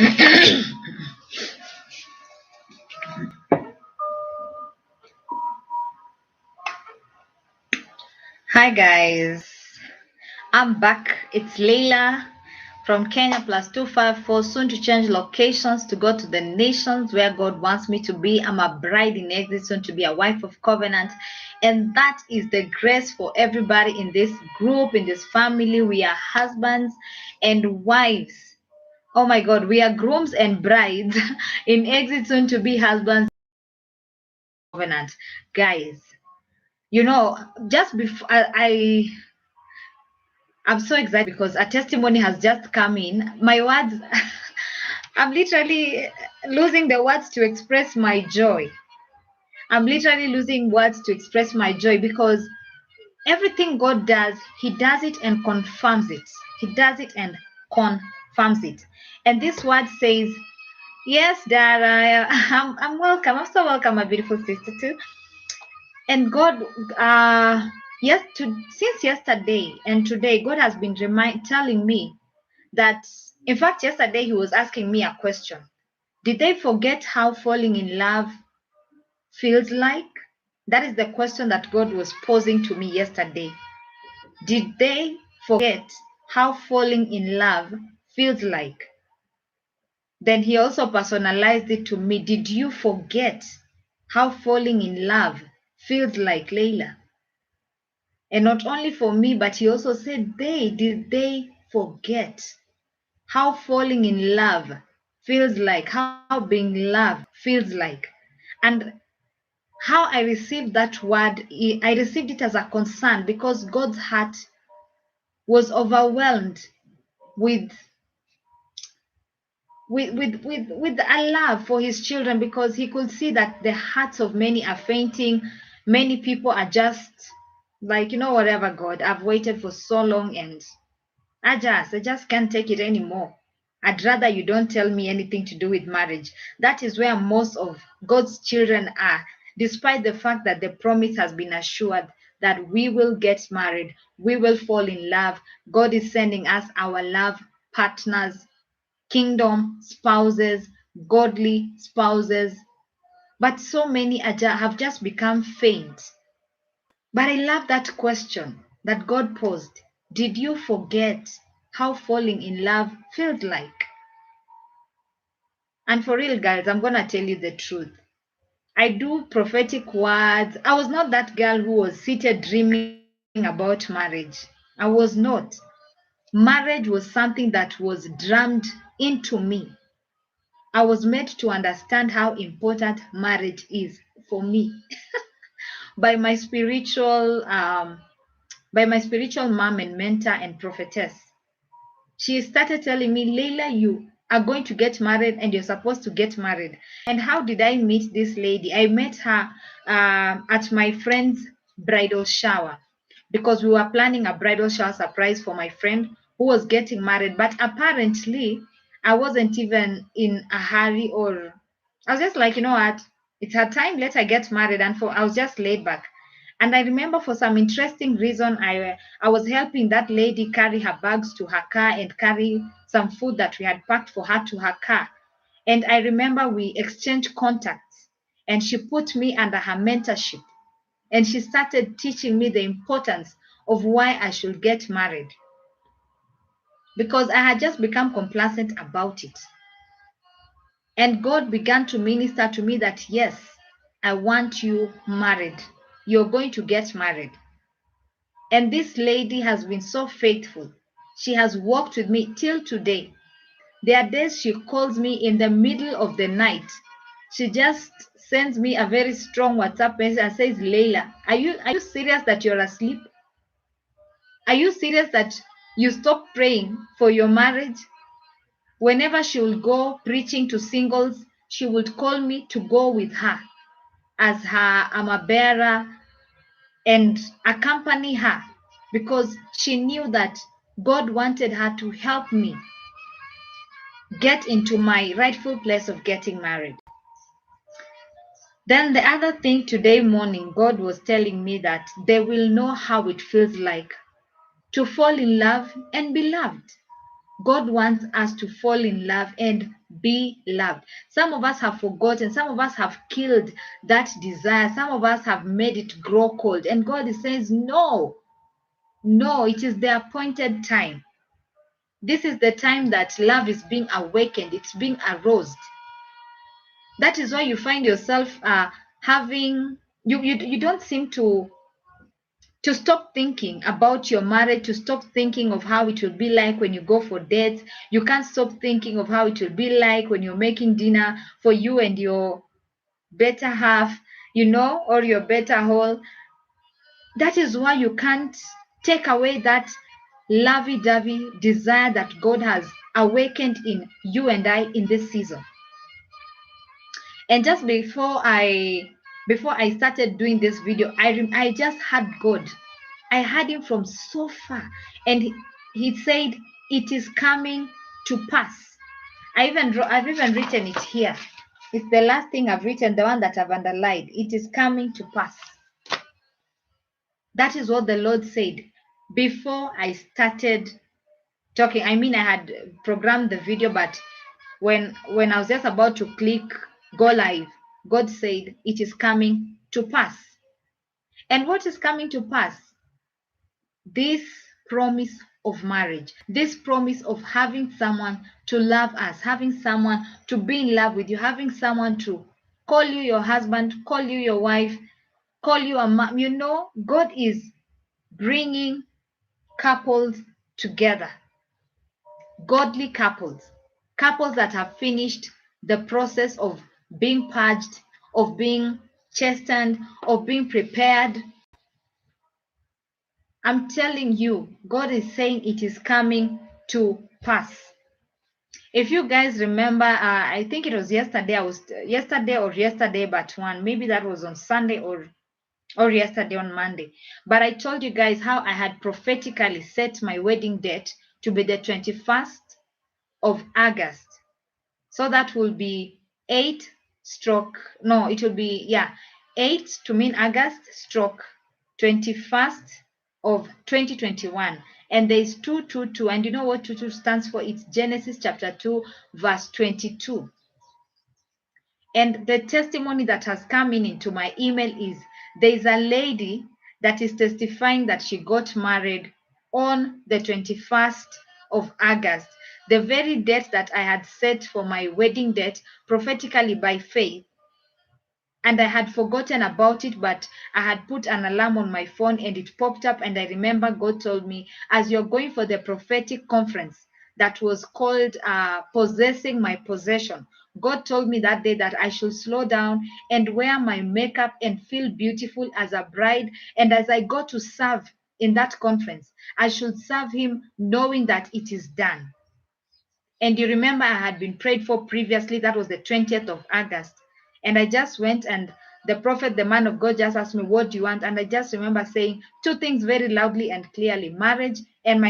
Hi guys, I'm back. It's Leila from Kenya +254, soon to change locations to go to the nations where God wants me to be. I'm a bride in exit, soon to be a wife of covenant. And that is the grace for everybody in this group, in this family. We are husbands and wives. Oh my God, we are grooms and brides in exit, soon to be husbands covenant. Guys, just before I'm so excited because a testimony has just come in. My words, I'm literally losing the words to express my joy. I'm literally losing words to express my joy because everything God does, He does it and confirms it. He does it and confirms it. And this word says, yes, Dara, I'm welcome. I'm so welcome, my beautiful sister too. And God, since yesterday and today, God has been telling me that, in fact, yesterday he was asking me a question. Did they forget how falling in love feels like? That is the question that God was posing to me yesterday. Did they forget how falling in love feels like? Then he also personalized it to me. Did you forget how falling in love feels like, Leila? And not only for me, but he also said, did they forget how falling in love feels like, how being loved feels like? And how I received that word, I received it as a concern because God's heart was overwhelmed with a love for his children, because he could see that the hearts of many are fainting. Many people are just like, whatever, God, I've waited for so long and I just can't take it anymore. I'd rather you don't tell me anything to do with marriage. That is where most of God's children are, despite the fact that the promise has been assured that we will get married, we will fall in love. God is sending us our love partners, kingdom spouses, godly spouses. But so many have just become faint. But I love that question that God posed. Did you forget how falling in love feels like? And for real, guys, I'm going to tell you the truth. I do prophetic words. I was not that girl who was seated dreaming about marriage. I was not. Marriage was something that was drummed into me. I was made to understand how important marriage is for me by my spiritual mom and mentor and prophetess. She started telling me, Leila, you are going to get married and you're supposed to get married. And how did I meet this lady? I met her at my friend's bridal shower, because we were planning a bridal shower surprise for my friend who was getting married. But apparently, I wasn't even in a hurry, or I was just like, you know what? It's her time. Let her get married. And I was just laid back. And I remember for some interesting reason, I was helping that lady carry her bags to her car and carry some food that we had packed for her to her car. And I remember we exchanged contacts, and she put me under her mentorship. And she started teaching me the importance of why I should get married, because I had just become complacent about it. And God began to minister to me that, yes, I want you married. You're going to get married. And this lady has been so faithful. She has walked with me till today. There are days she calls me in the middle of the night. She just sends me a very strong WhatsApp message and says, Leila, are you serious that you're asleep? Are you serious that you stopped praying for your marriage? Whenever she will go preaching to singles, she would call me to go with her as her armor bearer and accompany her, because she knew that God wanted her to help me get into my rightful place of getting married. Then the other thing, today morning, God was telling me that they will know how it feels like to fall in love and be loved. God wants us to fall in love and be loved. Some of us have forgotten, some of us have killed that desire, some of us have made it grow cold. And God says, no, no, it is the appointed time. This is the time that love is being awakened, it's being aroused. That is why you find yourself having, you don't seem to stop thinking about your marriage, to stop thinking of how it will be like when you go for dates. You can't stop thinking of how it will be like when you're making dinner for you and your better half, or your better whole. That is why you can't take away that lovey-dovey desire that God has awakened in you and I in this season. And just before I started doing this video, I just had God. I heard him from so far, and he said, "It is coming to pass." I've even written it here. It's the last thing I've written, the one that I've underlined. It is coming to pass. That is what the Lord said before I started talking. I mean, I had programmed the video, but when I was just about to click go live, God said, "It is coming to pass." And what is coming to pass? This promise of marriage, this promise of having someone to love us, having someone to be in love with you, having someone to call you your husband, call you your wife, call you a mom. God is bringing couples together, godly couples, couples that have finished the process of being purged, of being chastened, of being prepared. I'm telling you, God is saying it is coming to pass. If you guys remember, I think it was yesterday. Yesterday, but one. Maybe that was on Sunday or yesterday on Monday. But I told you guys how I had prophetically set my wedding date to be the 21st of August. So that will be 8 to mean August stroke 21st of 2021. And there's 222. And you know what 22 stands for? It's Genesis chapter 2, verse 22. And the testimony that has come into my email is there's a lady that is testifying that she got married on the 21st of August, the very date that I had set for my wedding date prophetically by faith. And I had forgotten about it, but I had put an alarm on my phone and it popped up. And I remember God told me, as you're going for the prophetic conference that was called Possessing My Possession, God told me that day that I should slow down and wear my makeup and feel beautiful as a bride. And as I go to serve in that conference, I should serve Him knowing that it is done. And you remember I had been prayed for previously. That was the 20th of August. And I just went, and the prophet, the man of God, just asked me, "What do you want?" And I just remember saying two things very loudly and clearly: marriage and my